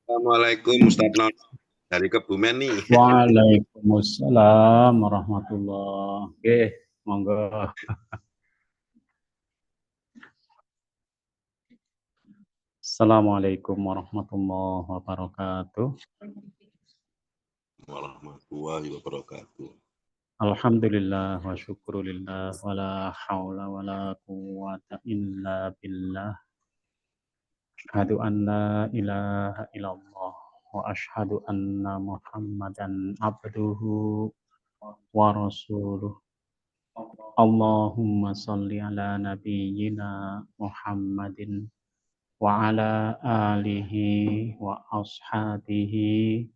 Assalamualaikum Ustaz Non dari Kebumen nih. Waalaikumsalam warahmatullahi. Oke, monggo. Assalamualaikum warahmatullahi wabarakatuh. Warahmatullahi wabarakatuh. Alhamdulillah wa syukurillah wa la hawla wa la quwwata illa billah. Asyhadu an la ilaha illallah wa asyhadu anna Muhammadan abduhu wa rasuluh. Allahumma salli ala nabiyyina Muhammadin wa ala alihi wa ashabihi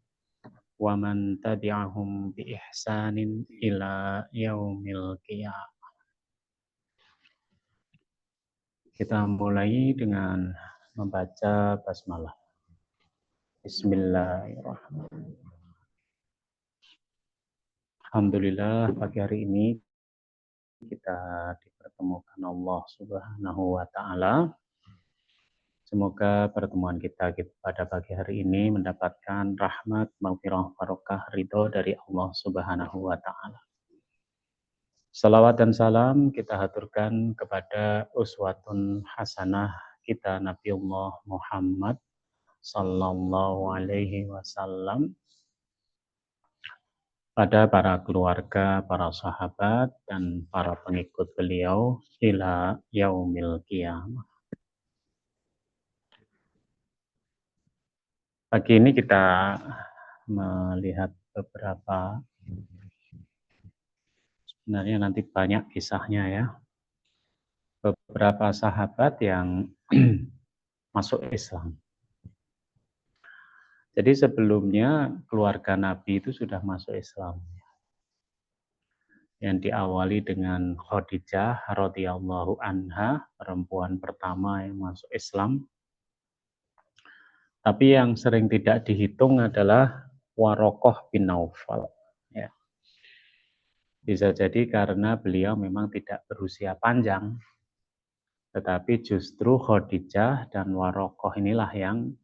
wa man tabi'ahum bi ihsanin ila yaumil qiyamah. Kita mulai dengan membaca basmalah. Bismillahirrahmanirrahim. Alhamdulillah pagi hari ini kita dipertemukan Allah Subhanahu wa taala. Semoga pertemuan kita pada pagi hari ini mendapatkan rahmat, maghfirah, barokah, ridho dari Allah Subhanahu wa taala. Salawat dan salam kita haturkan kepada uswatun hasanah kita Nabiullah Muhammad sallallahu alaihi wasallam, pada para keluarga, para sahabat dan para pengikut beliau ila yaumil qiyamah. Pagi ini kita melihat beberapa, sebenarnya nanti banyak kisahnya ya, beberapa sahabat yang masuk Islam. Jadi sebelumnya keluarga Nabi itu sudah masuk Islam, yang diawali dengan Khadijah radhiyallahu anha, perempuan pertama yang masuk Islam. Tapi yang sering tidak dihitung adalah Warokoh bin Naufal. Ya. Bisa jadi karena beliau memang tidak berusia panjang, tetapi justru Khadijah dan Warokoh inilah yang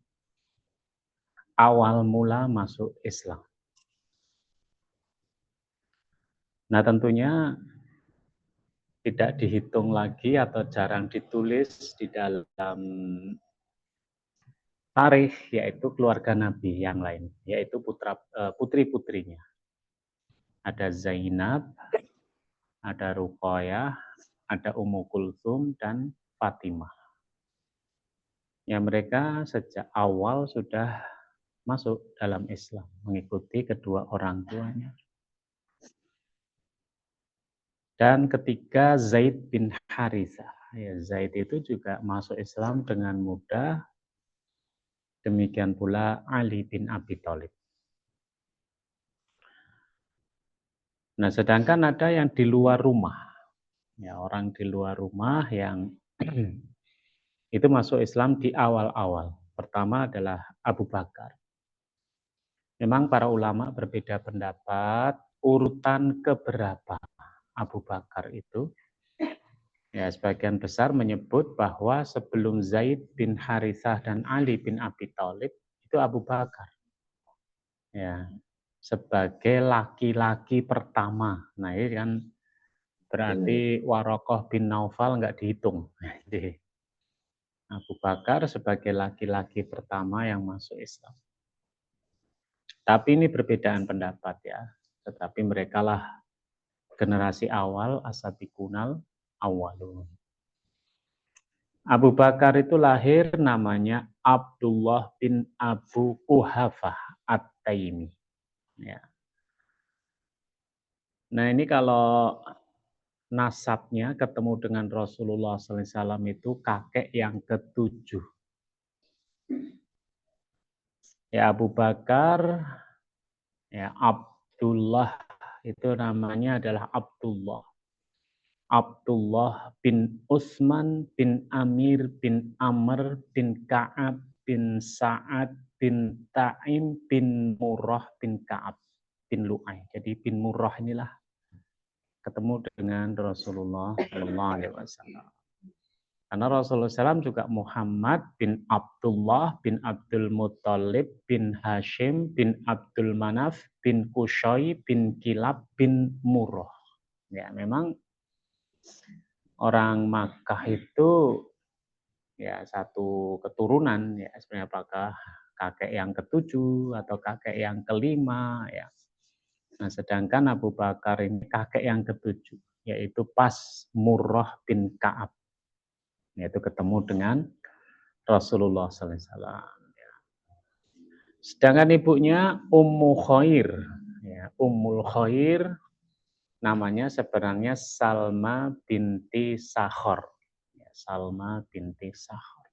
awal mula masuk Islam. Nah tentunya tidak dihitung lagi atau jarang ditulis di dalam tarikh, yaitu keluarga Nabi yang lain, yaitu putri-putrinya. Ada Zainab, ada Ruqayyah, ada Ummu Kulthum dan Fatimah. Yang mereka sejak awal sudah masuk dalam Islam, mengikuti kedua orang tuanya. Dan ketika Zaid bin Harithah, ya Zaid itu juga masuk Islam dengan mudah. Demikian pula Ali bin Abi Thalib. Nah, sedangkan ada yang di luar rumah. Ya, orang di luar rumah yang itu masuk Islam di awal-awal. Pertama adalah Abu Bakar. Memang para ulama berbeda pendapat urutan keberapa Abu Bakar itu. Ya, sebagian besar menyebut bahwa sebelum Zaid bin Harithah dan Ali bin Abi Thalib itu Abu Bakar. Ya, sebagai laki-laki pertama. Nah, ini kan berarti Warokoh bin Naufal nggak dihitung. Jadi Abu Bakar sebagai laki-laki pertama yang masuk Islam. Tapi ini perbedaan pendapat ya. Tetapi mereka lah generasi awal asabiqunal awwalun. Abu Bakar itu lahir namanya Abdullah bin Abu Quhafah At-Taimi. Ya. Nah ini kalau nasabnya ketemu dengan Rasulullah SAW itu kakek yang ketujuh. Ya Abu Bakar, ya Abdullah itu namanya adalah Abdullah. Abdullah bin Utsman bin Amir bin Amr bin Ka'ab bin Sa'ad bin Ta'im bin Murrah bin Ka'ab bin Lu'ay. Jadi bin Murrah inilah ketemu dengan Rasulullah SAW. Karena Rasulullah SAW juga Muhammad bin Abdullah bin Abdul Muttalib bin Hashim bin Abdul Manaf bin Qusay bin Kilab bin Murrah. Ya memang orang Makkah itu ya satu keturunan ya sebenarnya, apakah kakek yang ketujuh atau kakek yang kelima ya. Nah, sedangkan Abu Bakar ini kakek yang ketujuh, yaitu pas Murrah bin Ka'ab, yaitu ketemu dengan Rasulullah SAW. Sedangkan ibunya Ummu Khair, ya, Ummul Khair, namanya sebenarnya Salma binti Sakhor. Salma binti Sakhor.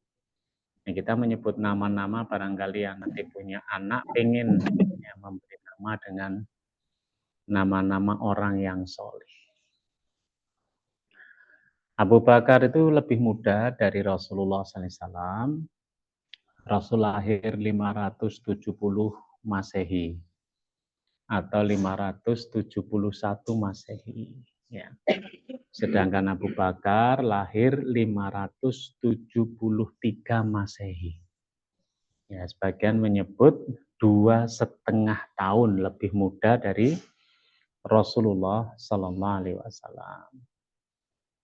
Nah, kita menyebut nama-nama barangkali yang nanti punya anak pengen ya, memberi nama dengan nama-nama orang yang soleh. Abu Bakar itu lebih muda dari Rasulullah SAW. Rasul lahir 570 Masehi atau 571 Masehi. Ya. Sedangkan Abu Bakar lahir 573 Masehi. Ya, sebagian menyebut 2,5 tahun lebih muda dari Rasulullah Sallallahu Alaihi Wasallam.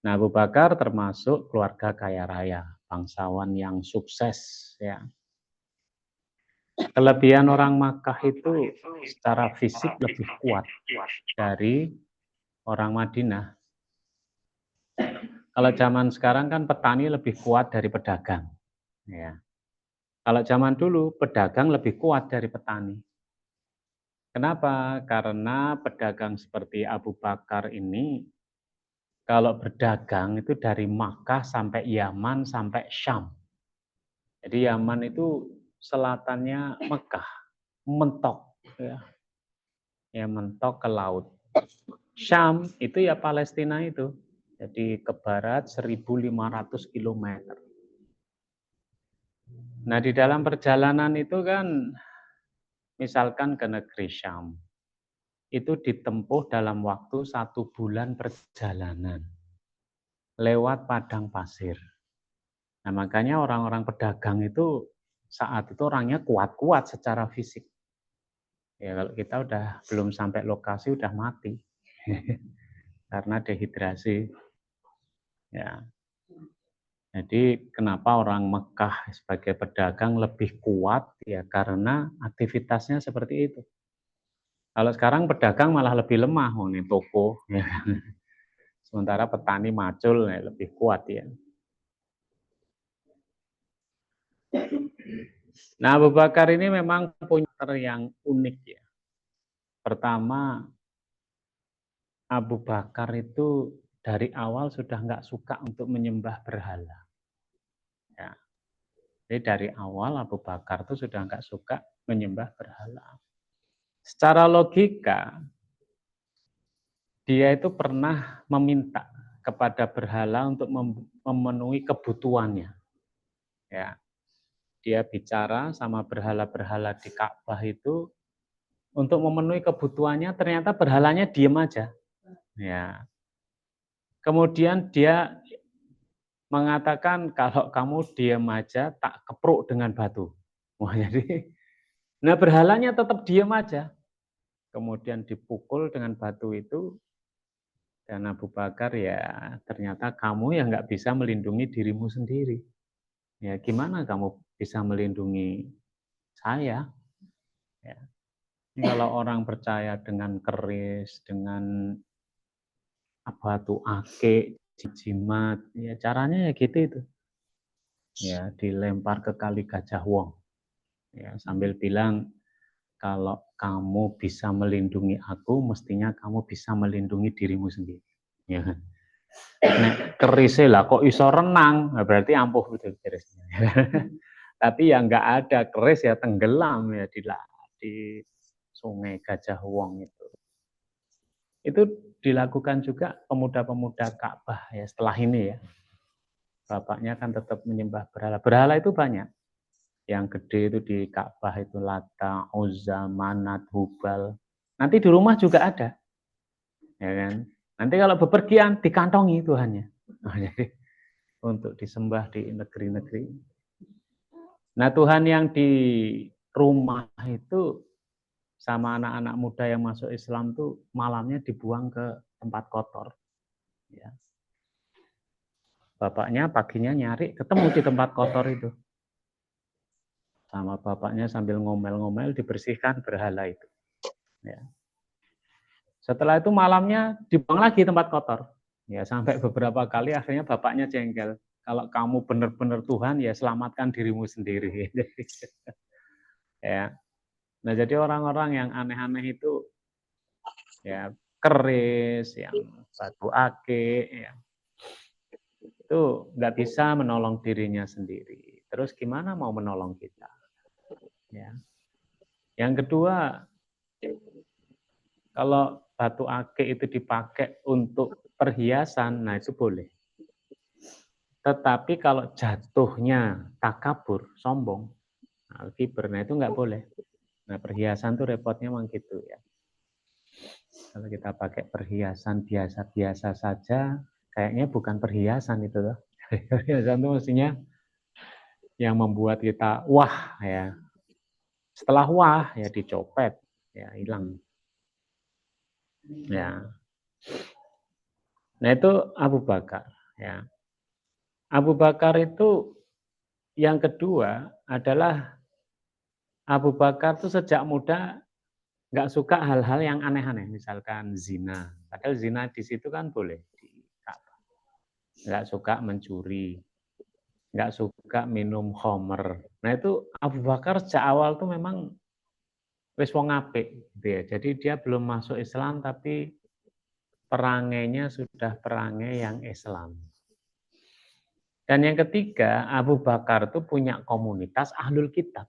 Nah, Abu Bakar termasuk keluarga kaya raya, bangsawan yang sukses. Ya. Kelebihan orang Makkah itu secara fisik lebih kuat dari orang Madinah. Kalau zaman sekarang kan petani lebih kuat dari pedagang. Ya. Kalau zaman dulu pedagang lebih kuat dari petani. Kenapa? Karena pedagang seperti Abu Bakar ini kalau berdagang itu dari Makkah sampai Yaman sampai Syam. Jadi Yaman itu selatannya Mekah, mentok ya. Ya mentok ke laut. Syam itu ya Palestina itu. Jadi ke barat 1.500 km. Nah, di dalam perjalanan itu kan misalkan ke negeri Syam, itu ditempuh dalam waktu 1 bulan perjalanan lewat padang pasir. Nah, makanya orang-orang pedagang itu saat itu orangnya kuat-kuat secara fisik. Ya kalau kita udah belum sampai lokasi udah mati karena dehidrasi. Ya. Jadi kenapa orang Mekah sebagai pedagang lebih kuat ya karena aktivitasnya seperti itu. Kalau sekarang pedagang malah lebih lemah, ini toko. Ya. Sementara petani macul ya, lebih kuat ya. Nah, Abu Bakar ini memang punya yang unik ya. Pertama, Abu Bakar itu dari awal sudah nggak suka untuk menyembah berhala. Ya. Jadi dari awal Abu Bakar itu sudah nggak suka menyembah berhala. Secara logika, dia itu pernah meminta kepada berhala untuk memenuhi kebutuhannya. Ya, dia bicara sama berhala-berhala di Ka'bah itu untuk memenuhi kebutuhannya, ternyata berhalanya diem aja. Ya. Kemudian dia mengatakan kalau kamu diam aja tak kepruk dengan batu. Wah, jadi nah berhalanya tetap diam aja. Kemudian dipukul dengan batu itu, dan Abu Bakar ya ternyata kamu yang nggak bisa melindungi dirimu sendiri. Ya gimana kamu bisa melindungi saya? Ya. Kalau orang percaya dengan keris, dengan batu akik, jimat, ya caranya ya gitu itu. Ya dilempar ke kali Gajah Wong. Ya sambil bilang kalau kamu bisa melindungi aku, mestinya kamu bisa melindungi dirimu sendiri. Ya. Nek kerisnya lah kok iso renang, nah berarti ampuh betul kerisnya. Tapi yang nggak ada keris ya tenggelam ya di Sungai Gajah Wong itu. Itu dilakukan juga pemuda-pemuda Ka'bah ya setelah ini ya. Bapaknya kan tetap menyembah berhala. Berhala itu banyak. Yang gede itu di Ka'bah itu Lata, Uzza, Manat, Hubal. Nanti di rumah juga ada. Ya kan? Nanti kalau bepergian dikantongi Tuhannya. Nah, jadi untuk disembah di negeri-negeri. Nah, Tuhan yang di rumah itu sama anak-anak muda yang masuk Islam tuh malamnya dibuang ke tempat kotor. Ya. Bapaknya paginya nyari, ketemu di tempat kotor itu. Sama bapaknya sambil ngomel-ngomel dibersihkan berhala itu. Ya. Setelah itu malamnya dibuang lagi tempat kotor. Ya sampai beberapa kali akhirnya bapaknya jengkel. Kalau kamu benar-benar Tuhan ya selamatkan dirimu sendiri. Ya. Nah jadi orang-orang yang aneh-aneh itu ya keris, yang batu akik, ya, itu nggak bisa menolong dirinya sendiri. Terus gimana mau menolong kita? Ya. Yang kedua, kalau batu akik itu dipakai untuk perhiasan, nah itu boleh. Tetapi kalau jatuhnya takabur, sombong, al-kibr, nah itu nggak boleh. Nah perhiasan tuh repotnya memang gitu ya. Kalau kita pakai perhiasan biasa-biasa saja, kayaknya bukan perhiasan itu loh. Perhiasan itu mestinya yang membuat kita wah ya. Setelah wah ya dicopet, ya hilang. Ya. Nah itu Abu Bakar. Ya. Abu Bakar itu yang kedua adalah Abu Bakar itu sejak muda nggak suka hal-hal yang aneh-aneh, misalkan zina. Padahal zina di situ kan boleh. Nggak suka mencuri, nggak suka minum khamr. Nah itu Abu Bakar sejak awal tuh memang wis wong apik gitu ya. Jadi dia belum masuk Islam tapi perangainya sudah perangai yang Islam. Dan yang ketiga, Abu Bakar itu punya komunitas ahlul kitab.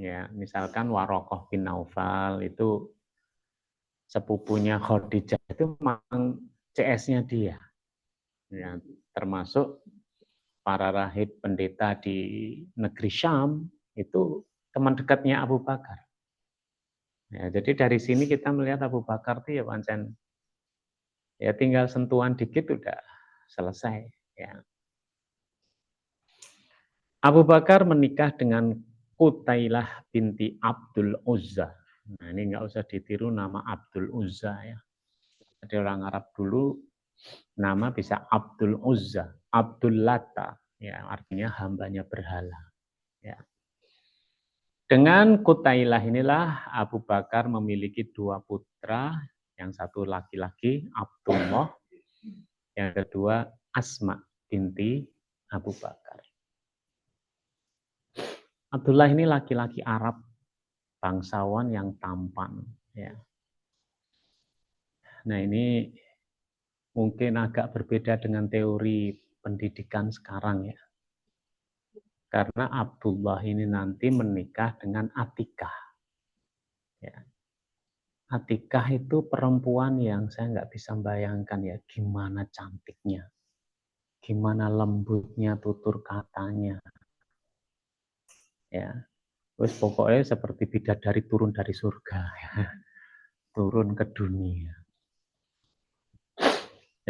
Ya, misalkan Warokoh bin Naufal itu sepupunya Khadijah itu memang CS-nya dia. Ya, termasuk para rahib pendeta di negeri Syam itu teman dekatnya Abu Bakar. Ya, jadi dari sini kita melihat Abu Bakar itu ya pancen ya tinggal sentuhan dikit udah selesai. Ya. Abu Bakar menikah dengan Qutailah binti Abdul Uzza. Nah ini nggak usah ditiru nama Abdul Uzza ya. Jadi orang Arab dulu nama bisa Abdul Uzza, Abdul Lata, ya artinya hambanya berhala. Ya. Dengan Qutailah inilah Abu Bakar memiliki dua putra, yang satu laki-laki Abdullah, yang kedua Asma binti Abu Bakar. Abdullah ini laki-laki Arab, bangsawan yang tampan. Ya. Nah ini mungkin agak berbeda dengan teori pendidikan sekarang ya. Karena Abdullah ini nanti menikah dengan Atikah. Ya. Atikah itu perempuan yang saya nggak bisa bayangkan ya gimana cantiknya, gimana lembutnya tutur katanya. Ya, terus pokoknya seperti bidadari turun dari surga, ya. Turun ke dunia.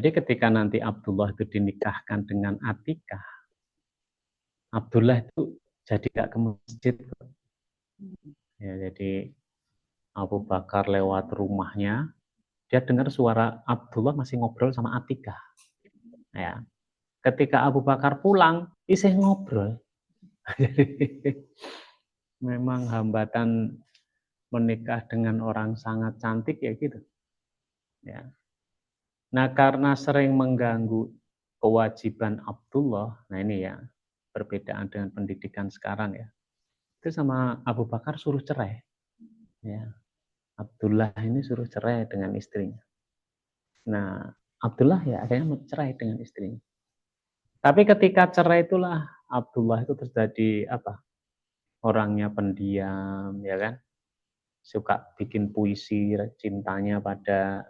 Jadi ketika nanti Abdullah itu dinikahkan dengan Atikah, Abdullah itu jadi gak ke masjid. Ya, jadi Abu Bakar lewat rumahnya, dia dengar suara Abdullah masih ngobrol sama Atikah. Ya, ketika Abu Bakar pulang, isih ngobrol. Memang hambatan menikah dengan orang sangat cantik ya gitu. Ya. Nah, karena sering mengganggu kewajiban Abdullah, nah ini ya perbedaan dengan pendidikan sekarang ya. Itu sama Abu Bakar suruh cerai. Ya. Abdullah ini suruh cerai dengan istrinya. Nah, Abdullah ya akhirnya cerai dengan istrinya. Tapi ketika cerai itulah Abdullah itu terjadi apa? Orangnya pendiam, ya kan? Suka bikin puisi cintanya pada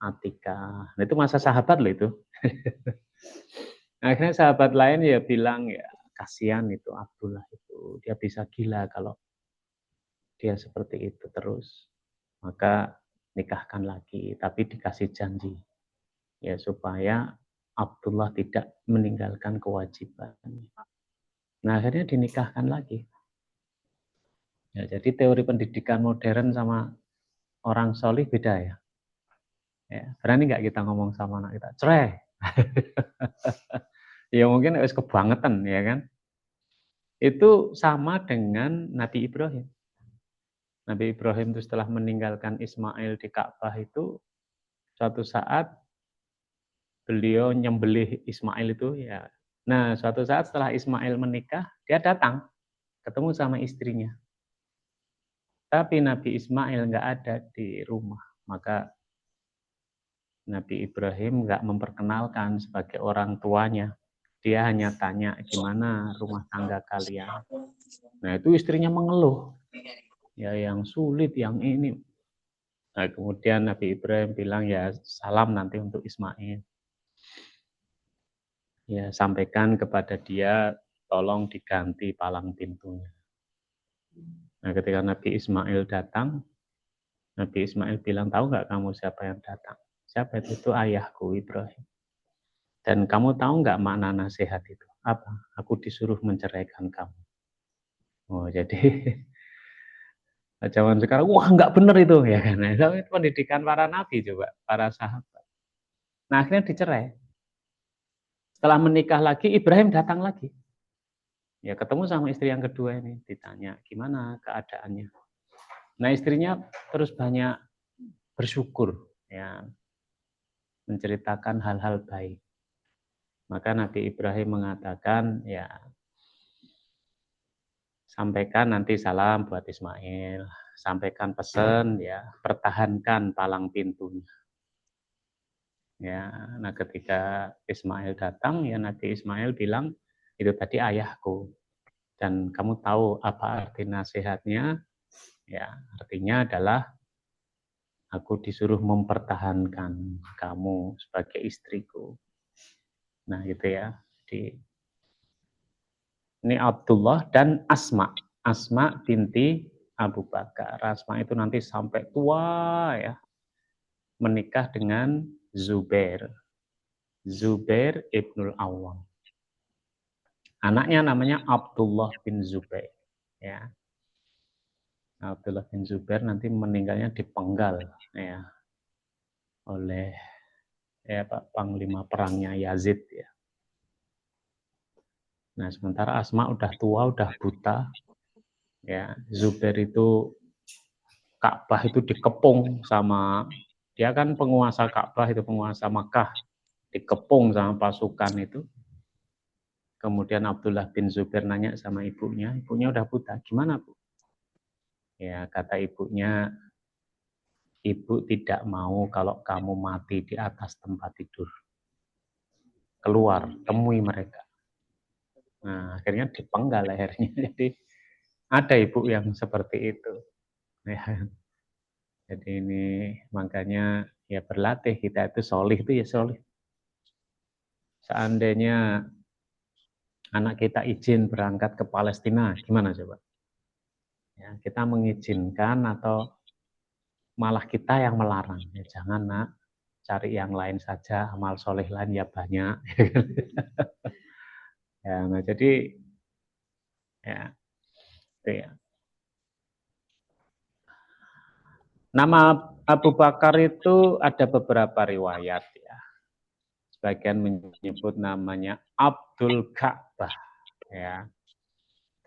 Atikah. Nah, itu masa sahabat loh itu. Akhirnya sahabat lain ya bilang ya kasihan itu Abdullah itu. Dia bisa gila kalau dia seperti itu terus. Maka nikahkan lagi, tapi dikasih janji. Ya supaya Abdullah tidak meninggalkan kewajiban. Nah akhirnya dinikahkan lagi. Ya, jadi teori pendidikan modern sama orang solih beda ya. Ya, berani nggak kita ngomong sama anak kita, cerai? Ya mungkin harus kebangetan ya kan. Itu sama dengan Nabi Ibrahim. Nabi Ibrahim itu setelah meninggalkan Ismail di Ka'bah itu suatu saat beliau nyembelih Ismail itu ya. Nah, suatu saat setelah Ismail menikah, dia datang ketemu sama istrinya. Tapi Nabi Ismail nggak ada di rumah, maka Nabi Ibrahim nggak memperkenalkan sebagai orang tuanya. Dia hanya tanya gimana rumah tangga kalian. Nah itu istrinya mengeluh, ya yang sulit, yang ini. Nah kemudian Nabi Ibrahim bilang ya salam nanti untuk Ismail. Ya sampaikan kepada dia tolong diganti palang pintunya. Nah ketika Nabi Ismail datang, Nabi Ismail bilang tahu nggak kamu siapa yang datang? Siapa itu? Itu ayahku Ibrahim. Dan kamu tahu nggak makna nasihat itu? Apa? Aku disuruh menceraikan kamu. Oh, jadi zaman sekarang, wah nggak bener itu ya kan? Itu pendidikan para nabi coba, para sahabat. Nah akhirnya dicerai. Setelah menikah lagi, Ibrahim datang lagi. Ya ketemu sama istri yang kedua ini, ditanya gimana keadaannya. Nah istrinya terus banyak bersyukur, ya menceritakan hal-hal baik. Maka Nabi Ibrahim mengatakan, ya sampaikan nanti salam buat Ismail, sampaikan pesan ya, pertahankan palang pintunya. Ya, nah ketika Ismail datang ya Nabi Ismail bilang itu tadi ayahku dan kamu tahu apa arti nasihatnya? Ya, artinya adalah aku disuruh mempertahankan kamu sebagai istriku. Nah, gitu ya. Jadi ini Abdullah dan Asma. Asma binti Abu Bakar. Asma itu nanti sampai tua ya, menikah dengan Zubair. Zubair ibnul Awwam. Anaknya namanya Abdullah bin Zubair. Ya. Abdullah bin Zubair nanti meninggalnya dipenggal ya, oleh ya Pak Panglima perangnya Yazid ya. Nah, sementara Asma udah tua, udah buta. Ya, Zubair itu Ka'bah itu dikepung sama dia kan penguasa Ka'bah itu penguasa Makkah, dikepung sama pasukan itu. Kemudian Abdullah bin Zubair nanya sama ibunya udah buta, gimana Bu? Ya, kata ibunya, ibu tidak mau kalau kamu mati di atas tempat tidur. Keluar, temui mereka. Nah, akhirnya dipenggal lehernya. Jadi ada ibu yang seperti itu. Ya. Jadi ini makanya ya berlatih kita itu solih itu ya solih. Seandainya anak kita izin berangkat ke Palestina, gimana coba? Ya, kita mengizinkan atau malah kita yang melarang? Ya, jangan nak, cari yang lain saja, amal soleh lain ya banyak. Ya, nah jadi ya, itu ya. Nama Abu Bakar itu ada beberapa riwayat ya. Sebagian menyebut namanya Abdul Ka'bah ya.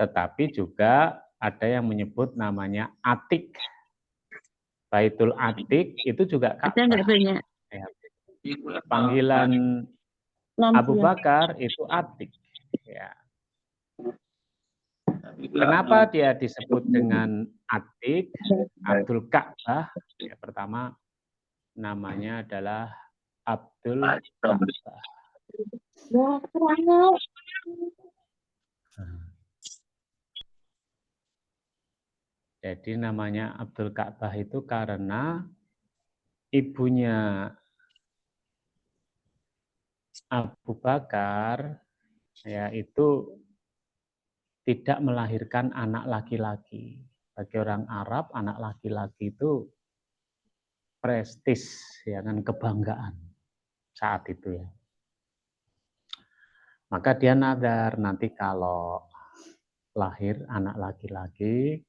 Tetapi juga ada yang menyebut namanya Atik. Baitul Atik itu juga Ka'bah. Ya. Panggilan Abu Bakar itu Atik ya. Kenapa dia disebut dengan Atik, Abdul Ka'bah? Ya, pertama namanya adalah Abdul Ka'bah. Jadi namanya Abdul Ka'bah itu karena ibunya Abu Bakar ya itu tidak melahirkan anak laki-laki. Bagi orang Arab, anak laki-laki itu prestis, ya kan, kebanggaan saat itu ya. Maka dia nadar nanti kalau lahir anak laki-laki,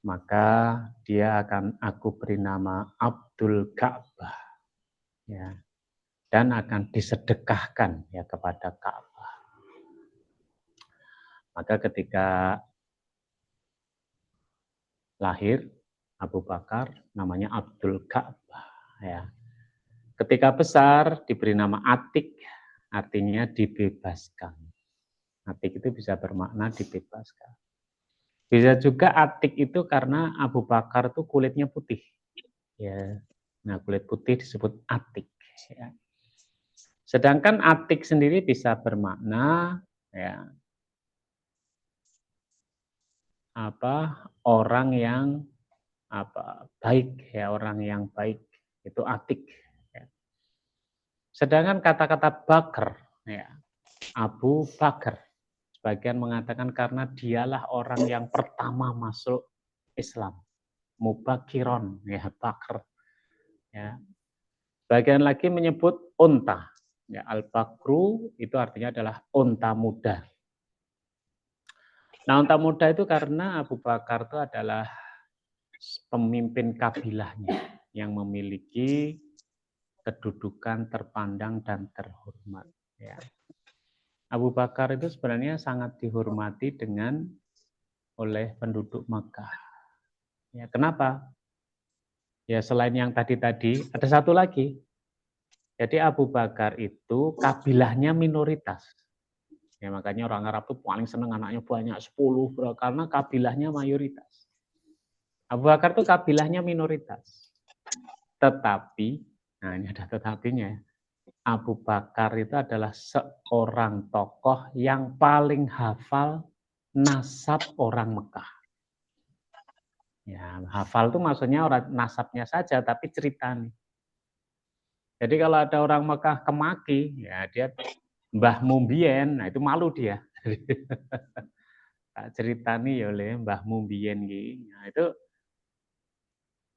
maka dia akan aku beri nama Abdul Ka'bah, ya, dan akan disedekahkan ya kepada Ka'bah. Maka ketika lahir Abu Bakar namanya Abdul Ka'bah ya. Ketika besar diberi nama Atik, artinya dibebaskan. Atik itu bisa bermakna dibebaskan. Bisa juga Atik itu karena Abu Bakar itu kulitnya putih. Ya. Nah, kulit putih disebut Atik ya. Sedangkan Atik sendiri bisa bermakna ya orang yang baik ya, orang yang baik itu Atik ya. Sedangkan kata-kata Bakar ya, Abu Bakar, sebagian mengatakan karena dialah orang yang pertama masuk Islam, mubakiron ya, Bakar ya. Bagian lagi menyebut unta ya, al-bakru itu artinya adalah unta muda. Nah, unta muda itu karena Abu Bakar itu adalah pemimpin kabilahnya yang memiliki kedudukan terpandang dan terhormat ya. Abu Bakar itu sebenarnya sangat dihormati oleh penduduk Makkah. Ya, kenapa? Ya selain yang tadi ada satu lagi. Jadi Abu Bakar itu kabilahnya minoritas. Ya makanya orang Arab itu paling senang anaknya banyak 10 karena kabilahnya mayoritas. Abu Bakar itu kabilahnya minoritas. Tetapi, nah ini ada tetapinya. Abu Bakar itu adalah seorang tokoh yang paling hafal nasab orang Mekah. Ya, hafal itu maksudnya orang nasabnya saja, tapi cerita nih. Jadi kalau ada orang Mekah kemaki, ya dia Mbah Mumbien, nah itu malu dia. Cerita nih ya oleh Mbah Mumbien gitu. Nah itu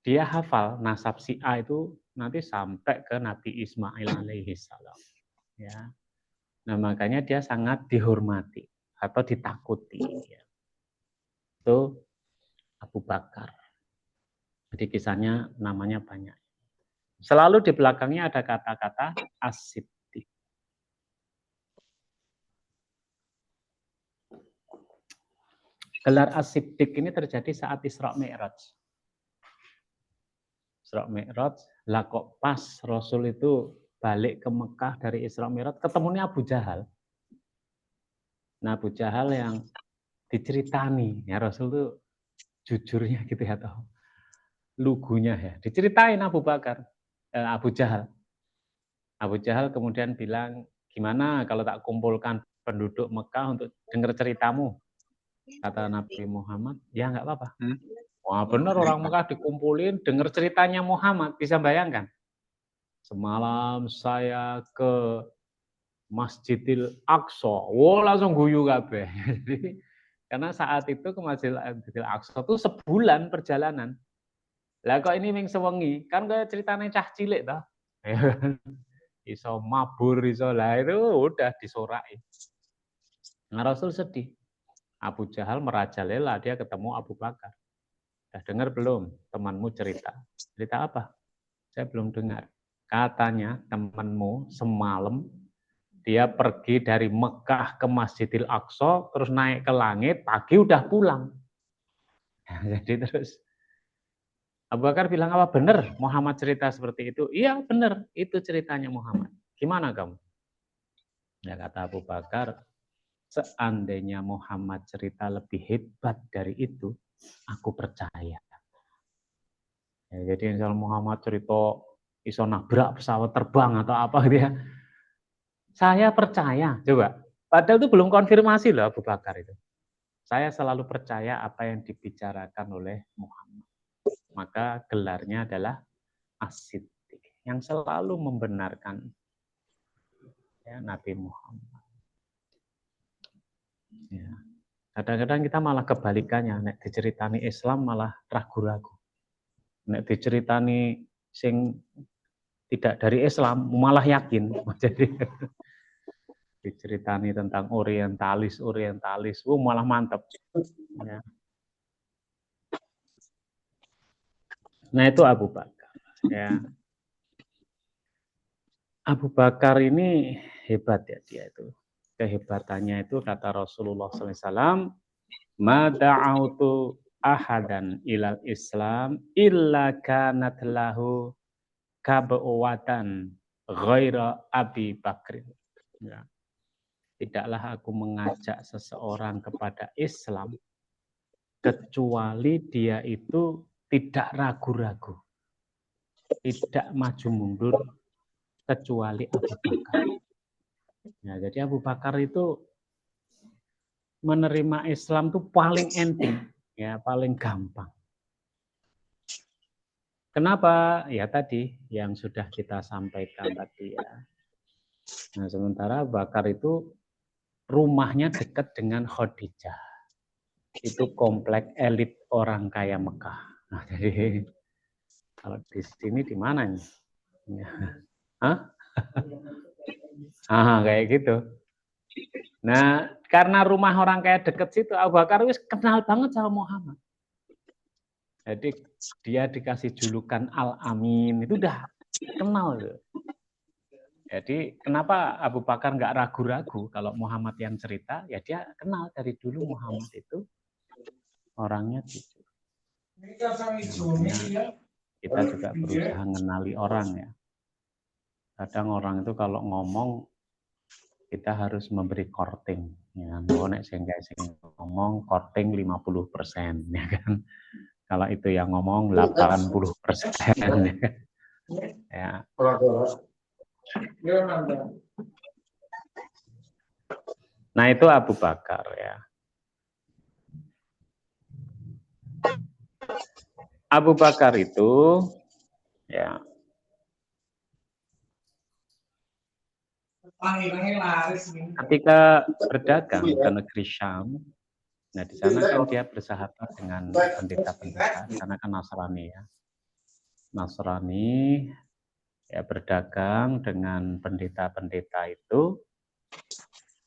dia hafal nasab si A itu nanti sampai ke Nabi Ismail alaihi salam. Ya. Nah makanya dia sangat dihormati atau ditakuti. Ya. Itu Abu Bakar. Jadi kisahnya namanya banyak. Selalu di belakangnya ada kata-kata as-siddiq. Gelar as-siddiq ini terjadi saat Isra Mi'raj. Isra Mi'raj, lah kok pas Rasul itu balik ke Mekah dari Isra Mi'raj, ketemunya Abu Jahal. Nah Abu Jahal yang diceritani, ya Rasul itu jujurnya gitu ya, tahu lugunya ya, diceritain Abu Bakar, Abu Jahal. Abu Jahal kemudian bilang, gimana kalau tak kumpulkan penduduk Mekah untuk dengar ceritamu? Kata Nabi Muhammad, ya nggak apa-apa. Wah benar orang Mekah dikumpulin, dengar ceritanya Muhammad, bisa bayangkan. Semalam saya ke Masjidil Aqsa, langsung guyu kabeh. Karena saat itu ke Masjidil Aqsa itu sebulan perjalanan. Lah kok ini ming sewengi, kan kayak ceritanya cah cilik toh. Iso mabur, iso lah itu udah disorai. Nah, Rasul sedih. Abu Jahal merajalela, dia ketemu Abu Bakar. Udah dengar belum temanmu cerita? Cerita apa? Saya belum dengar. Katanya temanmu semalam dia pergi dari Mekah ke Masjidil Aqsa, terus naik ke langit, pagi udah pulang. Jadi terus Abu Bakar bilang, apa benar Muhammad cerita seperti itu? Iya benar, itu ceritanya Muhammad. Gimana kamu? Ya kata Abu Bakar, seandainya Muhammad cerita lebih hebat dari itu, aku percaya. Ya, jadi misalnya Muhammad cerita iso nabrak pesawat terbang atau apa dia, saya percaya. Coba, padahal itu belum konfirmasi loh Abu Bakar itu. Saya selalu percaya apa yang dibicarakan oleh Muhammad. Maka gelarnya adalah As-Siddiq, yang selalu membenarkan ya, Nabi Muhammad. Ya. Kadang-kadang kita malah kebalikannya, nek diceritani Islam malah ragu-ragu. Nek diceritani sing tidak dari Islam malah yakin. Jadi diceritani tentang orientalis, malah mantap. Ya. Nah itu Abu Bakar. Ya. Abu Bakar ini hebat ya dia itu. Kehebatannya itu kata Rasulullah SAW, ma da'autu ahadan ilal Islam illa kanat lahu kabawatan ghaira Abi Bakrin. Ya. Tidaklah aku mengajak seseorang kepada Islam kecuali dia itu tidak ragu-ragu, tidak maju mundur kecuali Abu Bakar. Ya, jadi Abu Bakar itu menerima Islam itu paling enteng, ya paling gampang. Kenapa? Ya tadi yang sudah kita sampaikan tadi ya. Nah, sementara Abu Bakar itu rumahnya dekat dengan Khadijah. Itu komplek elit orang kaya Mekah. Nah, jadi kalau di sini di mana nih? Ya. Hah? Kayak gitu. Nah, karena rumah orang kaya dekat situ, Abu Bakar wis kenal banget sama Muhammad. Jadi dia dikasih julukan Al-Amin, itu udah kenal. Jadi kenapa Abu Bakar nggak ragu-ragu kalau Muhammad yang cerita, ya dia kenal dari dulu Muhammad itu orangnya jujur. Ya, makanya kita juga berusaha mengenali orang ya. Kadang orang itu kalau ngomong kita harus memberi korting. Ya, nek sing ngomong korting 50%, ya kan. Kalau itu yang ngomong 80%. Ya. Nah itu Abu Bakar ya. Abu Bakar itu ya ketika berdagang ke negeri Syam, nah di sana kan dia bersahabat dengan pendeta-pendeta, karena kan Nasrani ya. Nasrani ya berdagang dengan pendeta-pendeta itu.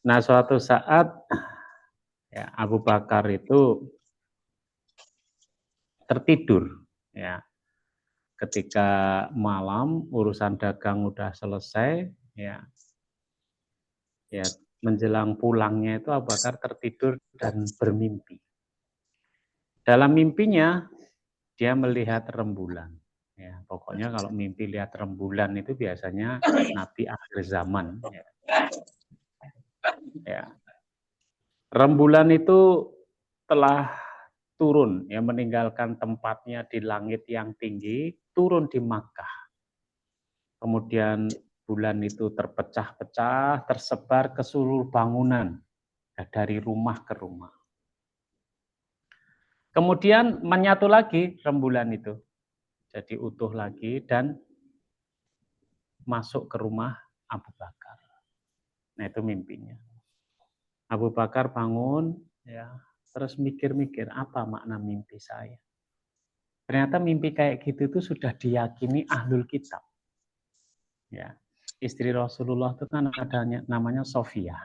Nah suatu saat ya Abu Bakar itu tertidur ya. Ketika malam urusan dagang udah selesai ya. Ya menjelang pulangnya itu Abu Bakar tertidur dan bermimpi. Dalam mimpinya dia melihat rembulan. Ya, pokoknya kalau mimpi lihat rembulan itu biasanya Nabi akhir zaman. Ya. Ya. Rembulan itu telah turun, ya meninggalkan tempatnya di langit yang tinggi, turun di Makkah. Kemudian bulan itu terpecah-pecah, tersebar ke seluruh bangunan, dari rumah ke rumah. Kemudian menyatu lagi rembulan itu, jadi utuh lagi dan masuk ke rumah Abu Bakar. Nah itu mimpinya. Abu Bakar bangun, ya terus mikir-mikir apa makna mimpi saya. Ternyata mimpi kayak gitu itu sudah diyakini ahlul kitab. Ya, istri Rasulullah itu kan adanya namanya Sofia.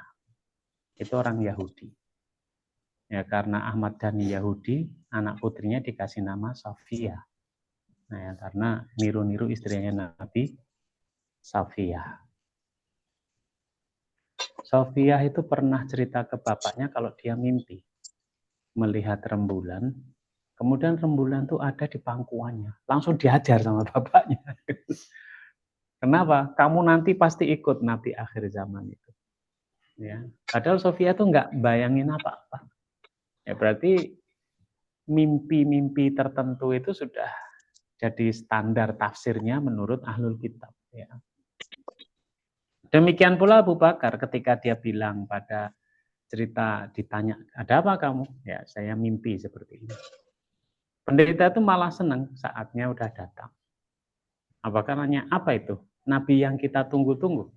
Itu orang Yahudi. Ya, karena Ahmad Dhani Yahudi, anak putrinya dikasih nama Sofia. Nah, ya, karena niru-niru istrinya Nabi Sofia. Sofia itu pernah cerita ke bapaknya kalau dia mimpi melihat rembulan, kemudian rembulan itu ada di pangkuannya, langsung diajar sama bapaknya. Kenapa? Kamu nanti pasti ikut Nabi akhir zaman itu. Ya, padahal Sofia itu nggak bayangin apa-apa. Ya berarti mimpi-mimpi tertentu itu sudah jadi standar tafsirnya menurut ahlul kitab. Ya. Demikian pula Abu Bakar ketika dia bilang pada cerita ditanya, ada apa kamu? Ya saya mimpi seperti ini. Pendeta itu malah senang saatnya udah datang. Abu Bakar nanya, apa itu? Nabi yang kita tunggu-tunggu.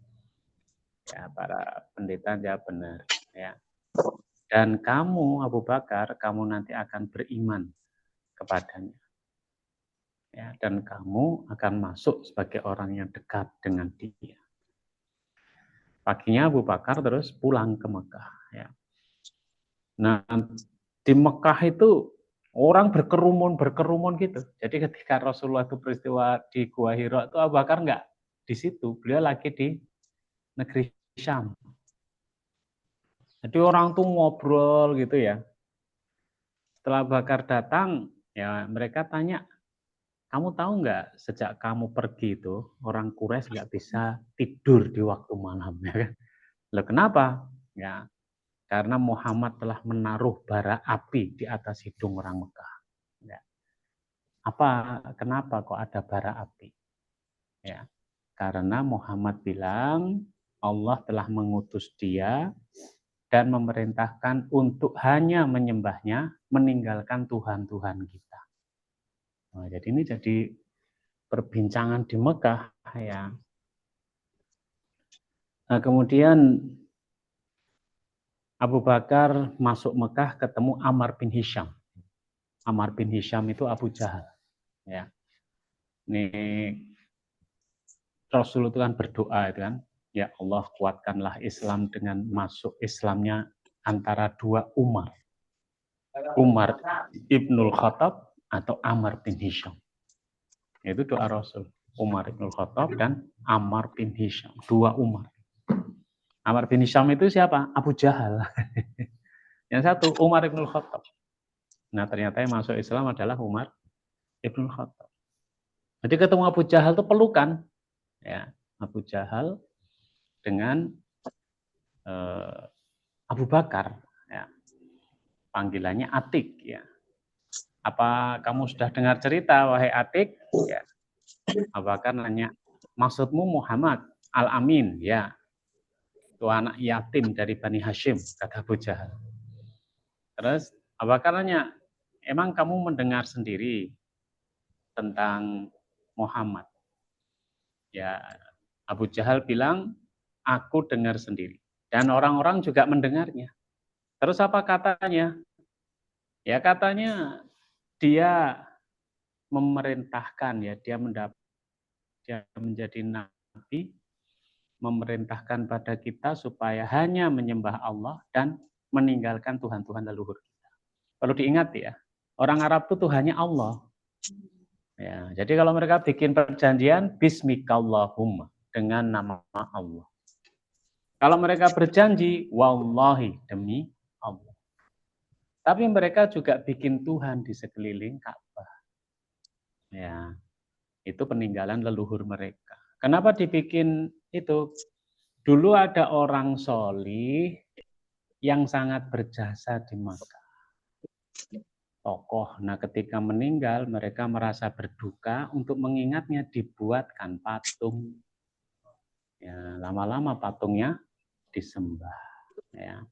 Ya para pendeta jawab benar. Ya. Dan kamu Abu Bakar, kamu nanti akan beriman kepadanya. Ya, dan kamu akan masuk sebagai orang yang dekat dengan dia. Paginya Abu Bakar terus pulang ke Mekah. Ya. Nah, di Mekah itu orang berkerumun gitu. Jadi ketika Rasulullah itu peristiwa di Gua Hira itu Abu Bakar nggak di situ, beliau lagi di negeri Syam. Jadi orang tuh ngobrol gitu ya. Setelah Bakar datang, ya mereka tanya, kamu tahu nggak sejak kamu pergi itu orang Quraisy nggak bisa tidur di waktu malam, ya kan? Loh kenapa? Ya karena Muhammad telah menaruh bara api di atas hidung orang Mekah. Ya. Kenapa kok ada bara api? Ya karena Muhammad bilang Allah telah mengutus dia dan memerintahkan untuk hanya menyembahnya, meninggalkan Tuhan-Tuhan kita. Nah, jadi ini jadi perbincangan di Mekah ya. Nah, kemudian Abu Bakar masuk Mekah ketemu Ammar bin Hisham. Ammar bin Hisham itu Abu Jahal. Ya. Ini Rasul itu kan berdoa itu kan, ya Allah kuatkanlah Islam dengan masuk Islamnya antara dua Umar. Umar Ibnul Khattab atau Ammar bin Hisham. Itu doa Rasul. Umar Ibnul Khattab dan Ammar bin Hisham. Dua Umar. Ammar bin Hisham itu siapa? Abu Jahal. Yang satu Umar Ibnul Khattab. Nah ternyata yang masuk Islam adalah Umar Ibnul Khattab. Jadi ketemu Abu Jahal itu pelukan. Ya, Abu Jahal dengan Abu Bakar. Ya. Panggilannya Atik. Ya. Apa kamu sudah dengar cerita, wahai Atik? Ya. Abu Bakar nanya, maksudmu Muhammad Al-Amin? Ya. Itu anak yatim dari Bani Hashim, kata Abu Jahal. Terus Abu Bakar nanya, emang kamu mendengar sendiri tentang Muhammad? Ya, Abu Jahal bilang, aku dengar sendiri. Dan orang-orang juga mendengarnya. Terus apa katanya? Ya katanya dia memerintahkan ya, dia menjadi nabi, memerintahkan pada kita supaya hanya menyembah Allah dan meninggalkan Tuhan-Tuhan leluhur kita. Perlu diingat ya, orang Arab itu Tuhannya Allah. Ya, jadi kalau mereka bikin perjanjian, Bismikallahumma, dengan nama Allah. Kalau mereka berjanji, wallahi, demi Allah. Tapi mereka juga bikin Tuhan di sekeliling Ka'bah. Ya, itu peninggalan leluhur mereka. Kenapa dibikin itu? Dulu ada orang solih yang sangat berjasa di Makkah. Tokoh. Nah, ketika meninggal, mereka merasa berduka. Untuk mengingatnya dibuatkan patung. Ya, lama-lama patungnya disembah. Ya.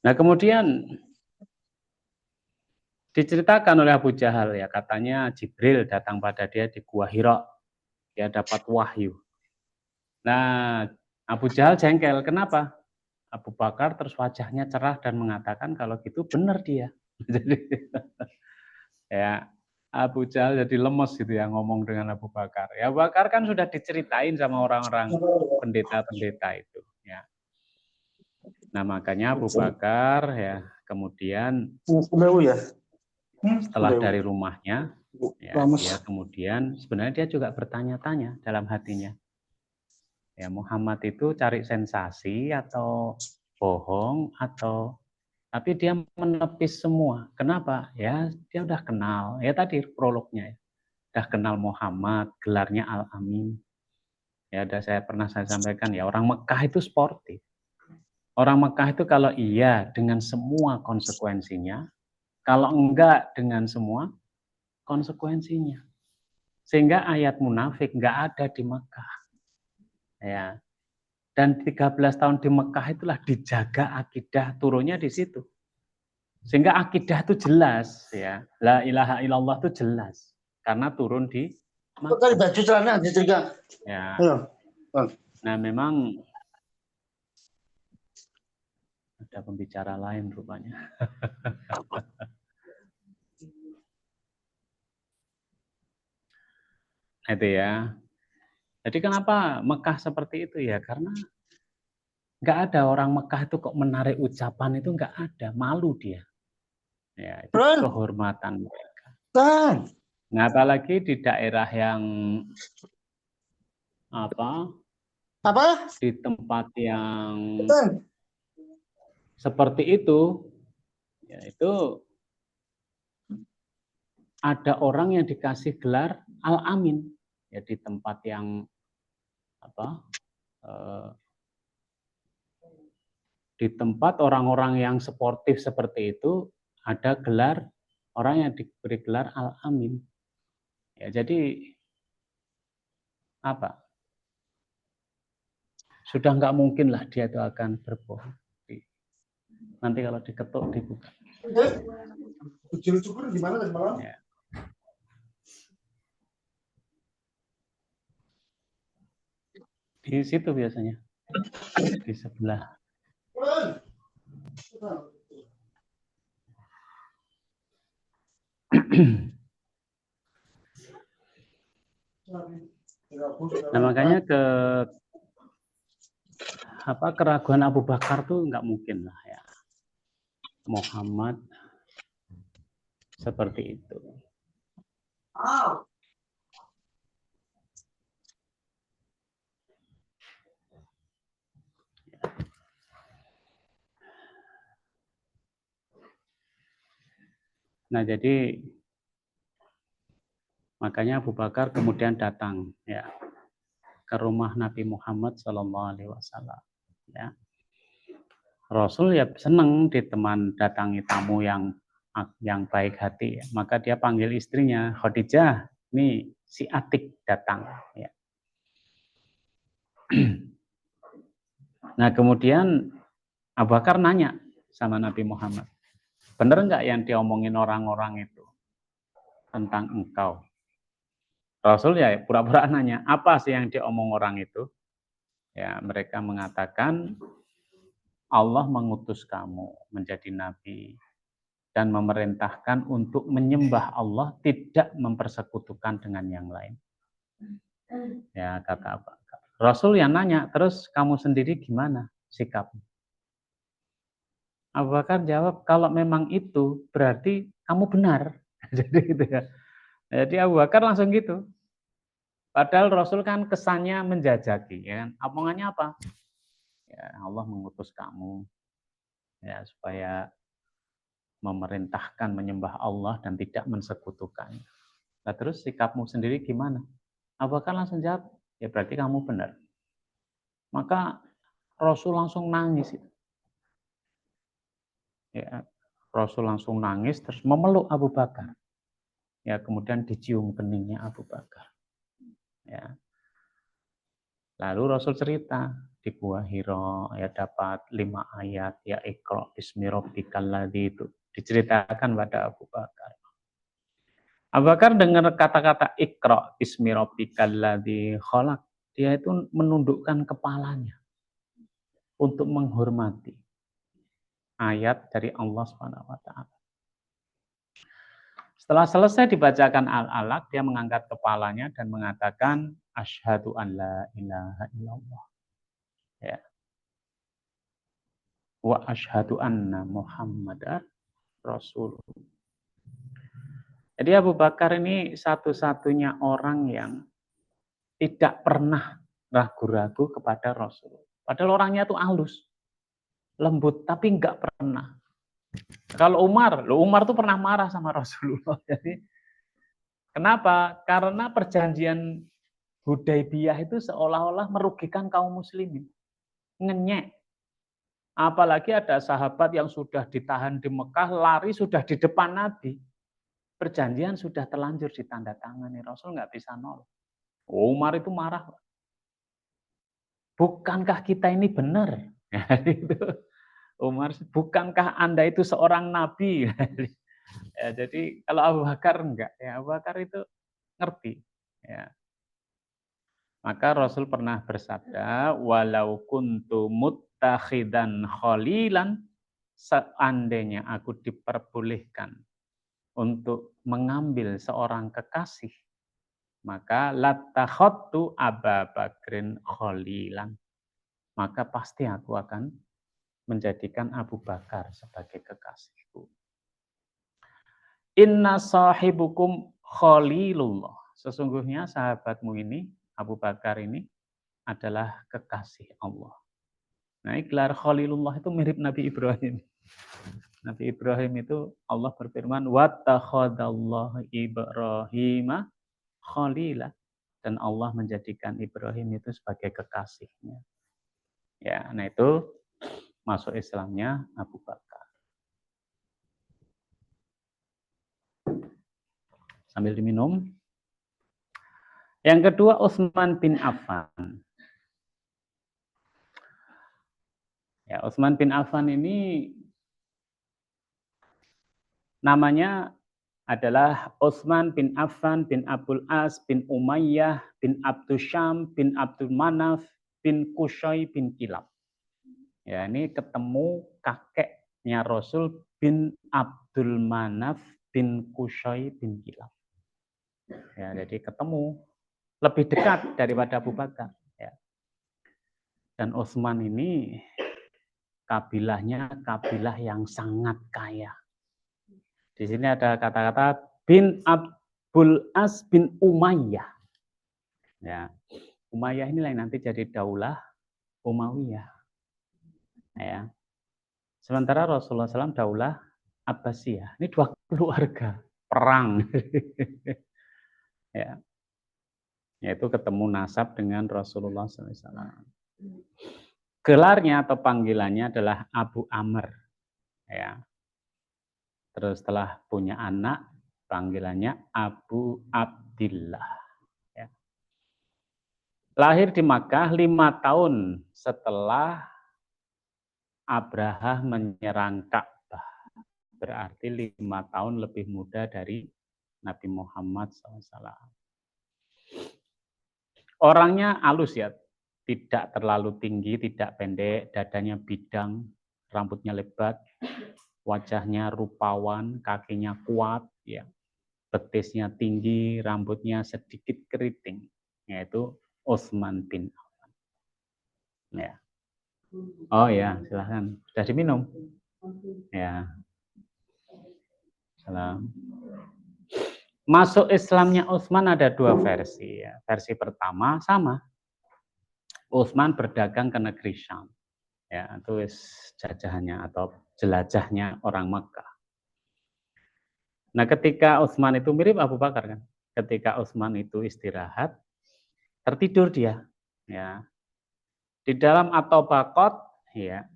Nah, kemudian diceritakan oleh Abu Jahal ya, katanya Jibril datang pada dia di Gua Hira. Dia dapat wahyu. Nah, Abu Jahal jengkel. Kenapa? Abu Bakar terus wajahnya cerah dan mengatakan kalau gitu benar dia. Jadi ya Abu Jahal jadi lemes gitu ya ngomong dengan Abu Bakar. Ya Abu Bakar kan sudah diceritain sama orang-orang pendeta-pendeta itu. Ya. Nah makanya Abu Bakar ya kemudian setelah dari rumahnya, ya dia kemudian sebenarnya dia juga bertanya-tanya dalam hatinya. Ya Muhammad itu cari sensasi atau bohong atau tapi dia menepis semua. Kenapa? Ya dia udah kenal. Ya tadi prolognya ya. Udah kenal Muhammad, gelarnya Al-Amin. Ya udah saya sampaikan ya orang Mekah itu sportif. Orang Mekah itu kalau iya dengan semua konsekuensinya, kalau enggak dengan semua konsekuensinya. Sehingga ayat munafik enggak ada di Mekah. Ya. Dan 13 tahun di Mekah itulah dijaga akidah turunnya di situ. Sehingga akidah itu jelas ya. La ilaha illallah itu jelas karena turun di Mekah. Baju celana disetrika. Ya. Nah, memang ada pembicara lain rupanya. Itu ya. Jadi kenapa Mekah seperti itu ya? Karena nggak ada orang Mekah itu kok menarik ucapan itu nggak ada, malu dia. Ya, itu kehormatan mereka. Nah, apalagi di daerah yang apa? Di tempat yang seperti itu, yaitu ada orang yang dikasih gelar Al-Amin ya di tempat yang apa? Di tempat orang-orang yang sportif seperti itu ada gelar orang yang diberi gelar Al-Amin. Ya, jadi apa? Sudah nggak mungkin lah dia itu akan berbohong. Nanti kalau diketuk dibuka. Ya. Di situ biasanya. Di sebelah. Nah, makanya keraguan Abu Bakar tuh nggak mungkin lah ya. Muhammad seperti itu. Nah, jadi makanya Abu Bakar kemudian datang ya ke rumah Nabi Muhammad SAW. Ya. Rasul ya senang datangi tamu yang baik hati. Ya. Maka dia panggil istrinya Khadijah, nih si Atik datang. Ya. Nah kemudian Abu Bakar nanya sama Nabi Muhammad, benar nggak yang diomongin orang-orang itu tentang engkau? Rasul ya pura-pura nanya, apa sih yang diomong orang itu? Ya mereka mengatakan Allah mengutus kamu menjadi nabi dan memerintahkan untuk menyembah Allah tidak mempersekutukan dengan yang lain. Ya kata Abu Bakar. Rasul yang nanya, terus kamu sendiri gimana sikapmu? Abu Bakar jawab, kalau memang itu berarti kamu benar. Jadi gitu ya. Jadi Abu Bakar langsung gitu. Padahal Rasul kan kesannya menjajaki, ya kan? Omongannya apa? Ya Allah mengutus kamu ya supaya memerintahkan menyembah Allah dan tidak mensekutukan. Nah, terus sikapmu sendiri gimana? Abu Bakar langsung jawab, ya berarti kamu benar. Maka Rasul langsung nangis. Ya, Rasul langsung nangis terus memeluk Abu Bakar. Ya, kemudian dicium keningnya Abu Bakar. Ya. Lalu Rasul cerita di Gua Hiro ya dapat 5 ayat ya Iqra bismi rabbikal ladzi itu diceritakan pada Abu Bakar. Abu Bakar dengar kata-kata Iqra bismi rabbikal ladzi khalaq, dia itu menundukkan kepalanya untuk menghormati ayat dari Allah Subhanahu wa taala. Setelah selesai dibacakan al-alaq, dia mengangkat kepalanya dan mengatakan asyhadu an la ilaha illallah. Ya. Wa asyhadu anna Muhammadar Rasulullah. Jadi Abu Bakar ini satu-satunya orang yang tidak pernah ragu-ragu kepada Rasul. Padahal orangnya itu halus, lembut, tapi enggak pernah. Kalau Umar tuh pernah marah sama Rasulullah. Jadi kenapa? Karena perjanjian Hudaybiyah itu seolah-olah merugikan kaum muslimin. Ngenyek. Apalagi ada sahabat yang sudah ditahan di Mekah, lari sudah di depan Nabi. Perjanjian sudah terlanjur ditandatangani, Rasul nggak bisa nolak. Umar itu marah. Bukankah kita ini benar? Ya, itu. Umar, bukankah Anda itu seorang nabi? Ya, jadi kalau Abu Bakar enggak, ya Abu Bakar itu ngerti. Ya. Maka Rasul pernah bersabda, walau kuntu muttakhidan khalilan, seandainya aku diperbolehkan untuk mengambil seorang kekasih, maka latakhottu Aba Bakrin khalilan. Maka pasti aku akan menjadikan Abu Bakar sebagai kekasihku. Inna sahibukum khalilullah. Sesungguhnya sahabatmu ini, Abu Bakar ini, adalah kekasih Allah. Nah, gelar khalilullah itu mirip Nabi Ibrahim. Nabi Ibrahim itu Allah berfirman, wattakhadallahu Ibrahima khalila. Dan Allah menjadikan Ibrahim itu sebagai kekasihnya. Ya, nah itu masuk Islamnya Abu Bakar. Sambil diminum. Yang kedua Utsman bin Affan. Ya, Utsman bin Affan ini namanya adalah Utsman bin Affan bin Abdul As bin Umayyah bin Abdul Syam bin Abdul Manaf bin Qusay bin Kilab. Ya, ini ketemu kakeknya Rasul bin Abdul Manaf bin Qusay bin Kilab. Ya, jadi ketemu lebih dekat daripada Abu Bakar. Ya. Dan Utsman ini kabilahnya kabilah yang sangat kaya. Di sini ada kata-kata bin Abdul As bin Umayyah. Ya, Umayyah inilah yang nanti jadi daulah Umayyah. Ya. Sementara Rasulullah SAW daulah Abbasiyah. Ini dua keluarga perang. Ya. Yaitu ketemu nasab dengan Rasulullah SAW. Gelarnya atau panggilannya adalah Abu Amr. Ya. Terus setelah punya anak, panggilannya Abu Abdillah. Ya. Lahir di Makkah 5 tahun setelah Abraha menyerang Ka'bah. Berarti 5 tahun lebih muda dari Nabi Muhammad SAW. Orangnya halus ya, tidak terlalu tinggi, tidak pendek, dadanya bidang, rambutnya lebat, wajahnya rupawan, kakinya kuat, ya, betisnya tinggi, rambutnya sedikit keriting, yaitu Utsman bin Affan. Ya. Oh ya, silahkan. Sudah diminum? Ya. Salam. Masuk Islamnya Utsman ada 2 versi. Ya. Versi pertama sama. Utsman berdagang ke negeri Syam. Ya, itu jajahannya atau jelajahnya orang Mekah. Nah, ketika Utsman itu mirip Abu Bakar kan. Ketika Utsman itu istirahat, tertidur dia. Ya. Di dalam At-Tabaqat, ya,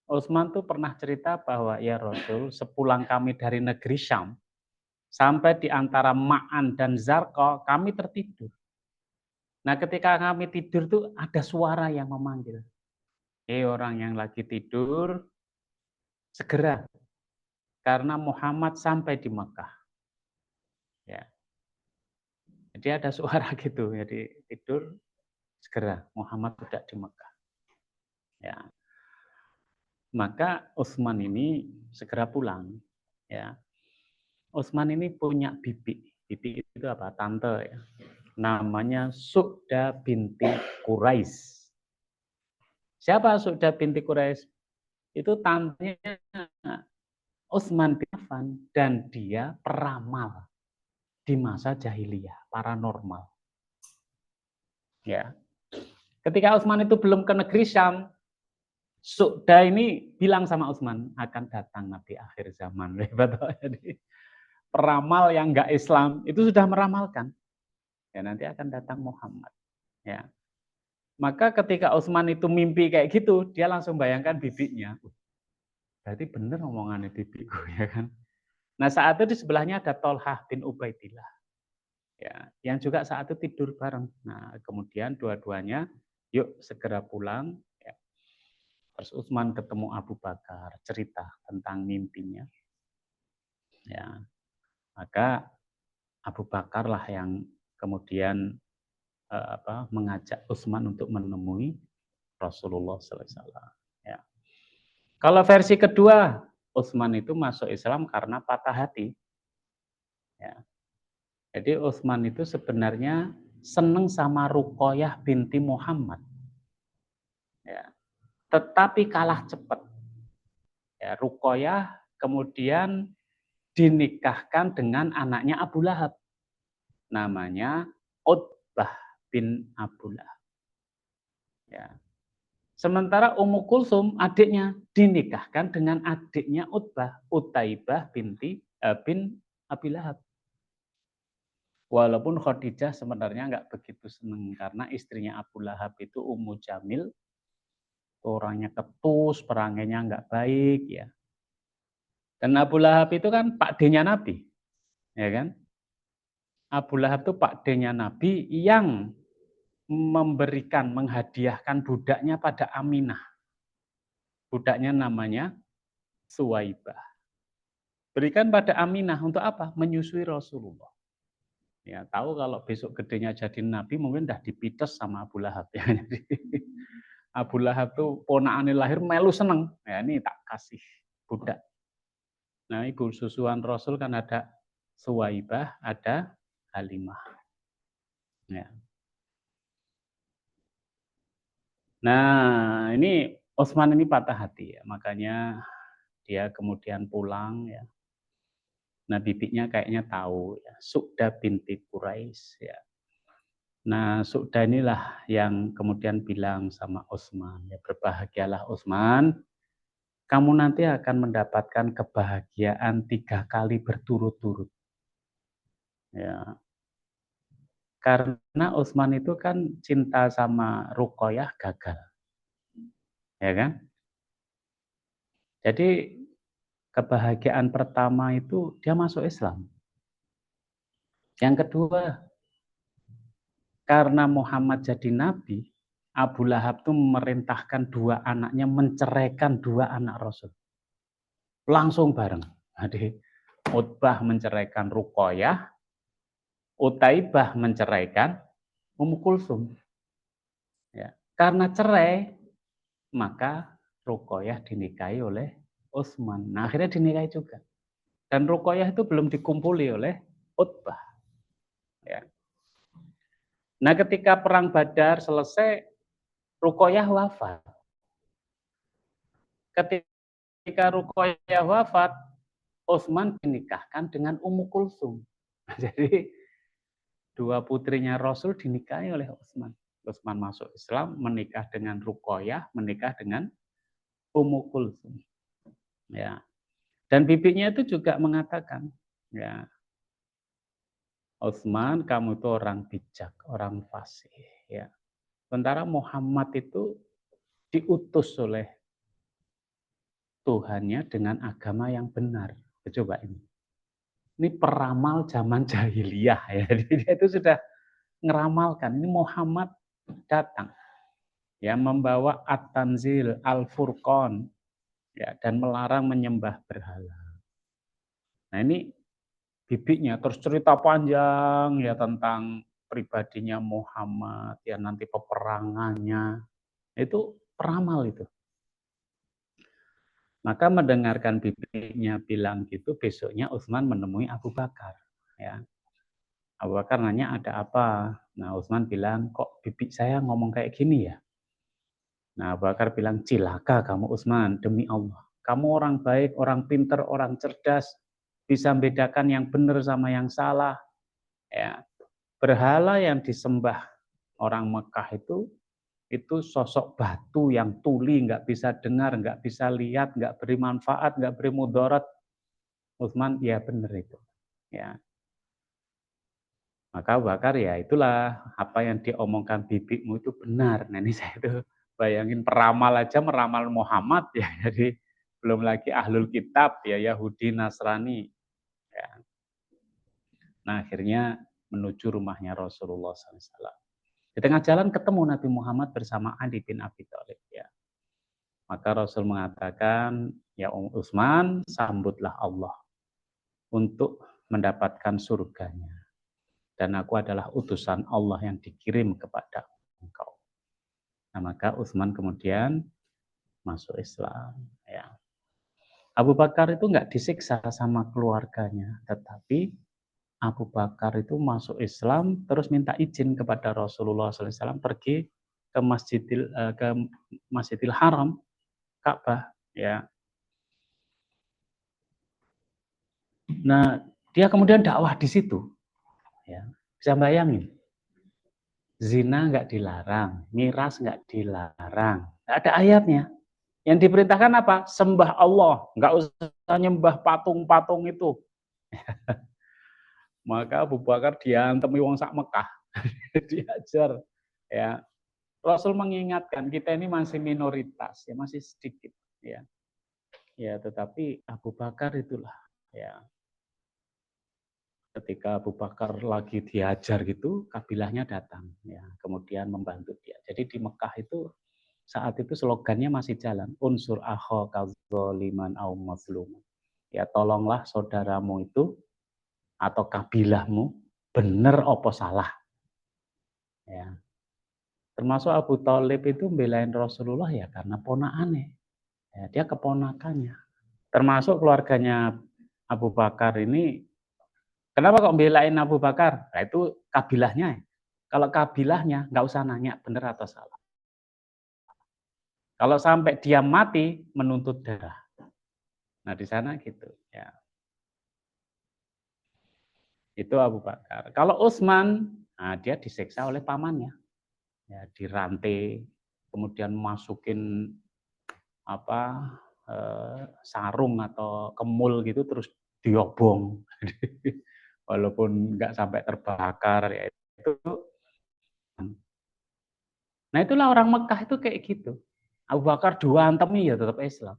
Utsman tuh pernah cerita bahwa ya Rasul, sepulang kami dari negeri Syam, sampai di antara Ma'an dan Zarqa, kami tertidur. Nah, ketika kami tidur tuh ada suara yang memanggil. Orang yang lagi tidur, segera. Karena Muhammad sampai di Mekah. Ya. Jadi ada suara gitu, jadi tidur, segera. Muhammad sudah di Mekah. Ya. Maka Utsman ini segera pulang. Ya. Utsman ini punya bibi. Bibi itu apa? Tante ya. Namanya Su'da binti Quraisy. Siapa Su'da binti Quraisy? Itu tantenya Utsman bin Affan dan dia peramal di masa jahiliyah, paranormal. Ya. Ketika Utsman itu belum ke negeri Syam, Su'da ini bilang sama Utsman, akan datang Nabi akhir zaman. Jadi peramal yang enggak Islam itu sudah meramalkan. Ya, nanti akan datang Muhammad. Ya. Maka ketika Utsman itu mimpi kayak gitu, dia langsung bayangkan bibinya. Berarti benar omongannya bibiku, ya kan? Nah, saat itu di sebelahnya ada Tolhah bin Ubaidillah. Ya, yang juga saat itu tidur bareng. Nah, kemudian dua-duanya, yuk segera pulang. Ya. Terus Utsman ketemu Abu Bakar, cerita tentang mimpinya. Ya, maka Abu Bakar lah yang kemudian mengajak Utsman untuk menemui Rasulullah SAW. Ya. Kalau versi kedua, Utsman itu masuk Islam karena patah hati. Ya. Jadi Utsman itu sebenarnya seneng sama Ruqayyah binti Muhammad. Ya. Tetapi kalah cepat. Ya, Ruqayyah kemudian dinikahkan dengan anaknya Abu Lahab. Namanya Utbah bin Abu Lahab. Ya. Sementara Ummu Kulsum, adiknya, dinikahkan dengan adiknya Utbah, Utaibah bin Abi Lahab. Walaupun Khadijah sebenarnya nggak begitu senang karena istrinya Abu Lahab itu Ummu Jamil, orangnya ketus, perangainya nggak baik ya. Dan Abu Lahab itu kan Pak D-nya Nabi, ya kan? Abu Lahab itu Pak D-nya Nabi yang memberikan, menghadiahkan budaknya pada Aminah. Budaknya namanya Suwaibah. Berikan pada Aminah untuk apa? Menyusui Rasulullah. Ya, tahu kalau besok gedenya jadi nabi mungkin dah dipites sama Abu Lahab ya. Jadi Abu Lahab tuh ponakannya lahir melu seneng. Ya, ini tak kasih budak. Nah, ibu susuan Rasul kan ada Suwaibah, ada Halimah. Ya. Nah, ini Utsman ini patah hati ya, makanya dia kemudian pulang ya. Nah, bibinya kayaknya tahu ya, Su'da binti Quraisy ya. Nah, Su'da inilah yang kemudian bilang sama Utsman, ya berbahagialah Utsman, kamu nanti akan mendapatkan kebahagiaan 3 kali berturut-turut. Ya. Karena Utsman itu kan cinta sama Ruqayyah gagal. Ya kan? Jadi kebahagiaan pertama itu dia masuk Islam. Yang kedua, karena Muhammad jadi nabi, Abu Lahab itu memerintahkan 2 anaknya menceraikan 2 anak Rasul. Langsung bareng. Jadi Utbah menceraikan Ruqayyah, Utaibah menceraikan Ummu Kulsum. Ya. Karena cerai, maka Ruqayyah dinikahi oleh Utsman. Nah, akhirnya dinikahi juga. Dan Ruqayyah itu belum dikumpuli oleh Utbah. Ya. Nah, ketika perang Badar selesai, Ruqayyah wafat. Ketika Ruqayyah wafat, Utsman dinikahkan dengan Ummu Kulsum. Jadi 2 putrinya Rasul dinikahi oleh Utsman. Utsman masuk Islam, menikah dengan Ruqayyah, menikah dengan Ummu Kulsum. Ya. Dan bibinya itu juga mengatakan, ya, Utsman, kamu itu orang bijak, orang fasih, ya. Sementara Muhammad itu diutus oleh Tuhannya dengan agama yang benar. Coba ini. Ini peramal zaman jahiliyah ya. Jadi dia itu sudah ngeramalkan ini Muhammad datang ya membawa At-Tanzil, Al-Furqan ya dan melarang menyembah berhala. Nah, ini bibinya terus cerita panjang ya tentang pribadinya Muhammad ya nanti peperangannya. Itu peramal itu. Maka mendengarkan bibinya bilang gitu, besoknya Utsman menemui Abu Bakar. Ya. Abu Bakar nanya ada apa? Nah Utsman bilang kok bibi saya ngomong kayak gini ya? Nah Abu Bakar bilang cilaka kamu Utsman, demi Allah. Kamu orang baik, orang pinter, orang cerdas, bisa membedakan yang benar sama yang salah. Ya. Berhala yang disembah orang Mekah itu sosok batu yang tuli, nggak bisa dengar, nggak bisa lihat, nggak beri manfaat, nggak beri mudarat. Utsman, ya benar itu. Ya. Maka Abu Bakar ya itulah apa yang diomongkan bibimu itu benar. Nah ini saya tuh bayangin peramal aja meramal Muhammad ya. Jadi belum lagi ahlul kitab ya Yahudi Nasrani. Ya. Nah akhirnya menuju rumahnya Rasulullah SAW. Di tengah jalan ketemu Nabi Muhammad bersama Ali bin Abi Thalib ya. Maka Rasul mengatakan, ya Utsman, sambutlah Allah untuk mendapatkan surganya. Dan aku adalah utusan Allah yang dikirim kepada engkau. Nah, maka Utsman kemudian masuk Islam. Ya. Abu Bakar itu nggak disiksa sama keluarganya, tetapi Abu Bakar itu masuk Islam terus minta izin kepada Rasulullah SAW pergi ke Masjidil Haram, Ka'bah. Ya. Nah, dia kemudian dakwah di situ. Ya. Bisa bayangin, zina nggak dilarang, miras nggak dilarang, nggak ada ayatnya. Yang diperintahkan apa? Sembah Allah, nggak usah nyembah patung-patung itu. Maka Abu Bakar diantemi wong sak Mekah, diajar. Ya, Rasul mengingatkan kita ini masih minoritas, ya masih sedikit. Ya, ya tetapi Abu Bakar itulah. Ya, ketika Abu Bakar lagi diajar gitu, kabilahnya datang, ya, kemudian membantu dia. Jadi di Mekah itu saat itu slogannya masih jalan, unsur akhaka dzaliman au mazluman. Ya tolonglah saudaramu itu atau kabilahmu bener apa salah. Ya. Termasuk Abu Thalib itu belain Rasulullah ya karena ponakannya. Ya, dia keponakannya. Termasuk keluarganya Abu Bakar ini. Kenapa kok belain Abu Bakar? Nah, itu kabilahnya. Kalau kabilahnya nggak usah nanya benar atau salah. Kalau sampai dia mati menuntut darah. Nah di sana gitu. Ya. Itu Abu Bakar. Kalau Utsman, nah dia disiksa oleh pamannya. Ya, dirantai, kemudian masukin apa sarung atau kemul gitu terus diobong. Walaupun nggak sampai terbakar ya itu. Nah itulah orang Mekah itu kayak gitu. Abu Bakar diantemi ya tetap Islam.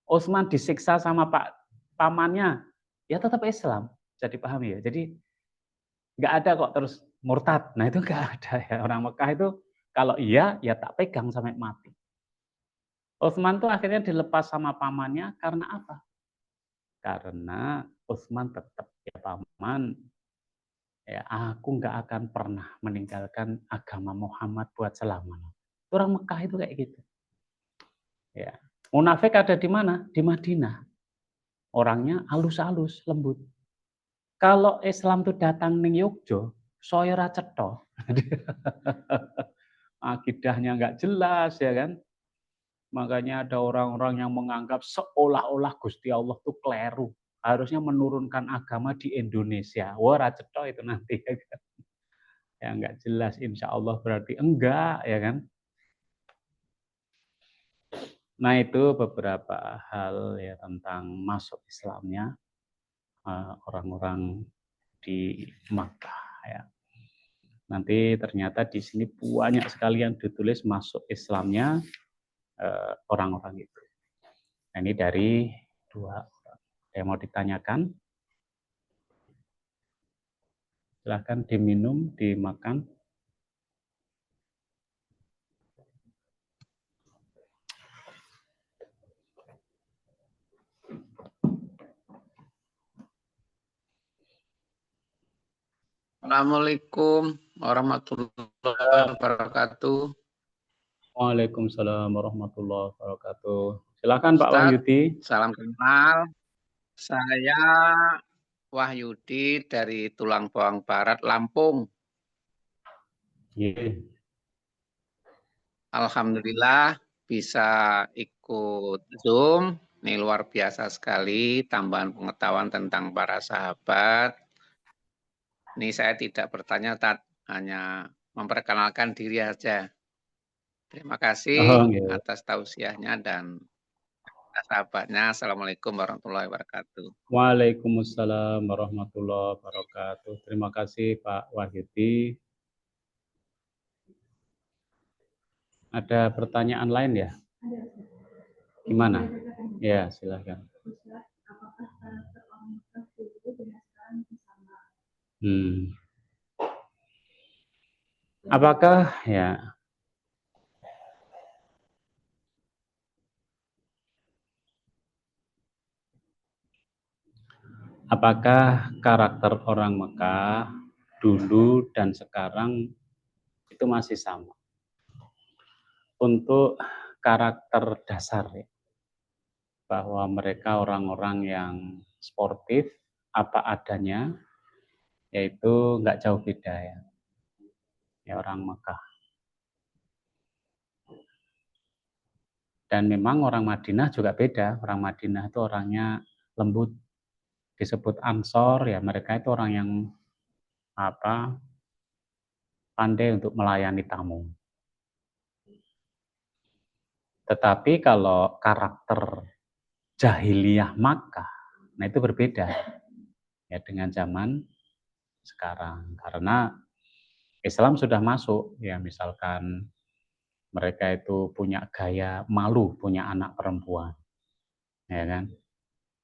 Utsman disiksa sama pamannya ya tetap Islam. Jadi paham ya. Jadi nggak ada kok terus murtad. Nah itu nggak ada ya. Orang Mekah itu kalau iya ya tak pegang sampai mati. Utsman tuh akhirnya dilepas sama pamannya karena apa? Karena Utsman tetap ya paman, ya aku nggak akan pernah meninggalkan agama Muhammad buat selamanya. Orang Mekah itu kayak gitu. Ya. Munafik ada di mana? Di Madinah. Orangnya halus-halus, lembut. Kalau Islam tuh datang ning Yogyo, saya ora cetha. Akidahnya nggak jelas ya kan. Makanya ada orang-orang yang menganggap seolah-olah Gusti Allah tuh keliru. Harusnya menurunkan agama di Indonesia. Wah, ora cetha itu nanti ya kan. Ya nggak jelas insya Allah berarti enggak ya kan. Nah itu beberapa hal ya tentang masuk Islamnya orang-orang di Makkah ya. Nanti ternyata di sini banyak sekali yang ditulis masuk Islamnya orang-orang itu. Nah, ini dari dua orang. Yang mau ditanyakan? Silahkan diminum, dimakan. Assalamualaikum warahmatullahi wabarakatuh. Waalaikumsalam warahmatullahi wabarakatuh. Silakan Pak Ustadz, Wahyudi. salam kenal. Saya Wahyudi dari Tulang Bawang Barat, Lampung. Yeah. Alhamdulillah bisa ikut Zoom. Ini luar biasa sekali tambahan pengetahuan tentang para sahabat. Ini saya tidak bertanya, hanya memperkenalkan diri saja. Terima kasih atas tausiahnya dan sahabatnya. Assalamualaikum warahmatullahi wabarakatuh. Waalaikumsalam warahmatullahi wabarakatuh. Terima kasih Pak Wahyudi. Ada pertanyaan lain ya? Gimana? Ya, silakan. Apakah ya? Apakah karakter orang Mekah dulu dan sekarang itu masih sama? Untuk karakter dasar ya, bahwa mereka orang-orang yang sportif apa adanya, yaitu nggak jauh beda ya orang Mekah. Dan memang orang Madinah juga beda. Orang Madinah itu orangnya lembut, disebut Ansor ya, mereka itu orang yang pandai untuk melayani tamu. Tetapi kalau karakter jahiliyah Makkah, nah itu berbeda ya dengan zaman sekarang, karena Islam sudah masuk ya, misalkan mereka itu punya gaya malu punya anak perempuan, ya kan?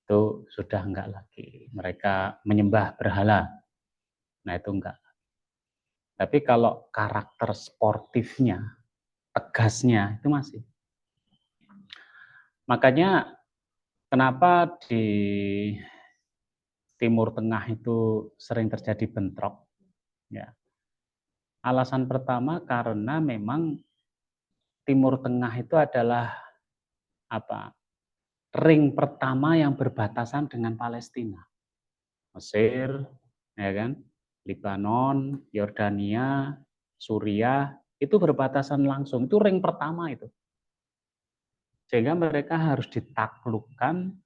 Itu sudah enggak lagi. Mereka menyembah berhala, nah itu enggak. Tapi kalau karakter sportifnya, tegasnya itu masih. Makanya kenapa di Timur Tengah itu sering terjadi bentrok? Ya. Alasan pertama karena memang Timur Tengah itu adalah ring pertama yang berbatasan dengan Palestina. Mesir, ya kan? Lebanon, Yordania, Suriah, itu berbatasan langsung. Itu ring pertama itu. Sehingga mereka harus ditaklukkan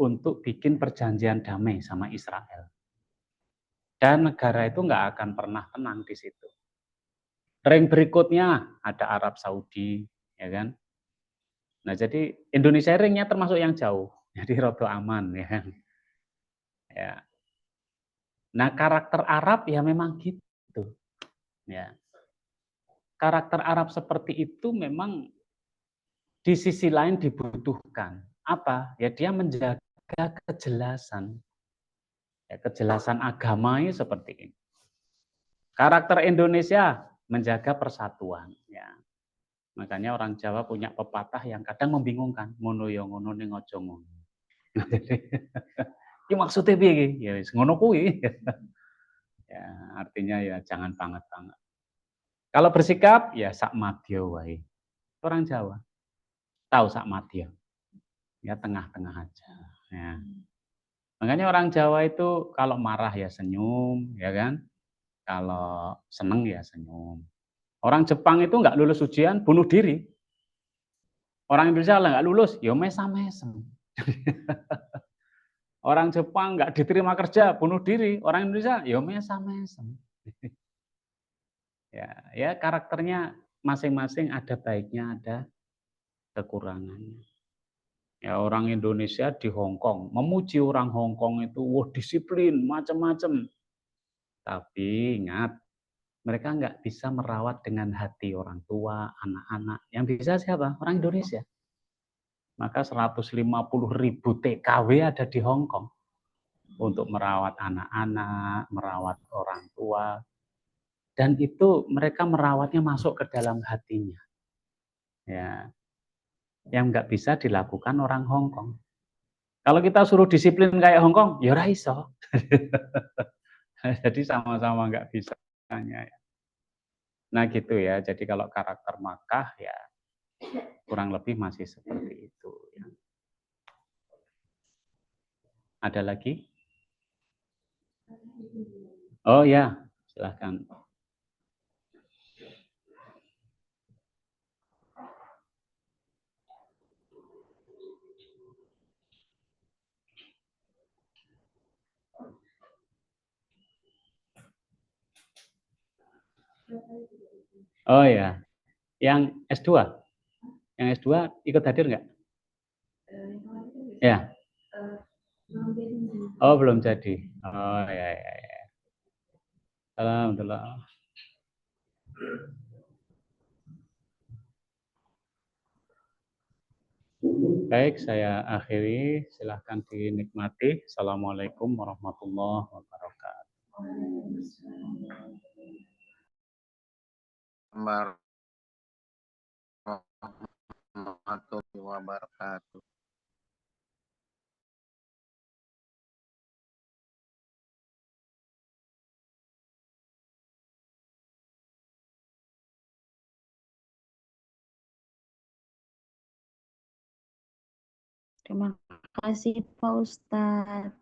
untuk bikin perjanjian damai sama Israel. Dan negara itu nggak akan pernah tenang di situ. Ring berikutnya ada Arab Saudi, ya kan? Nah, jadi Indonesia ringnya termasuk yang jauh, jadi rodo aman, ya kan? Ya. Nah, karakter Arab ya memang gitu, ya. Karakter Arab seperti itu memang di sisi lain dibutuhkan. Apa? Ya dia menjaga kejelasan. Ya, kejelasan agamanya seperti ini. Karakter Indonesia menjaga persatuan. Ya. Makanya orang Jawa punya pepatah yang kadang membingungkan. Ngono ya ngono ning aja ngono. Iki maksudnya piye iki? Ya wis ngono kuwi. Ya, artinya ya jangan banget-banget. Kalau bersikap ya sak madya wae. Orang Jawa tahu sak madya. Ya tengah-tengah aja. Ya. Makanya orang Jawa itu kalau marah ya senyum, ya kan? Kalau seneng ya senyum. Orang Jepang itu nggak lulus ujian, bunuh diri. Orang Indonesia lah nggak lulus, ya mesam-mesem. Orang Jepang nggak diterima kerja, bunuh diri. Orang Indonesia, ya mesam-mesem. Ya karakternya masing-masing ada baiknya, ada kekurangannya. Ya orang Indonesia di Hong Kong, memuji orang Hong Kong itu, wah disiplin, macam-macam. Tapi ingat, mereka nggak bisa merawat dengan hati orang tua, anak-anak. Yang bisa siapa? Orang Indonesia. Maka 150.000 TKW ada di Hong Kong untuk merawat anak-anak, merawat orang tua. Dan itu mereka merawatnya masuk ke dalam hatinya. Ya, yang nggak bisa dilakukan orang Hong Kong. Kalau kita suruh disiplin kayak Hong Kong, ya ora iso. Jadi sama-sama nggak bisa. Nah gitu ya, jadi kalau karakter Makkah ya kurang lebih masih seperti itu. Ya. Ada lagi? Oh ya, silahkan. Oh ya, yang S2? Yang S2 ikut hadir nggak? Ya. Oh, belum jadi. Oh ya, ya, ya. Alhamdulillah. Baik, saya akhiri. Silahkan dinikmati. Assalamualaikum warahmatullahi wabarakatuh. Warahmatullahi wabarakatuh. Terima kasih Pak Ustadz.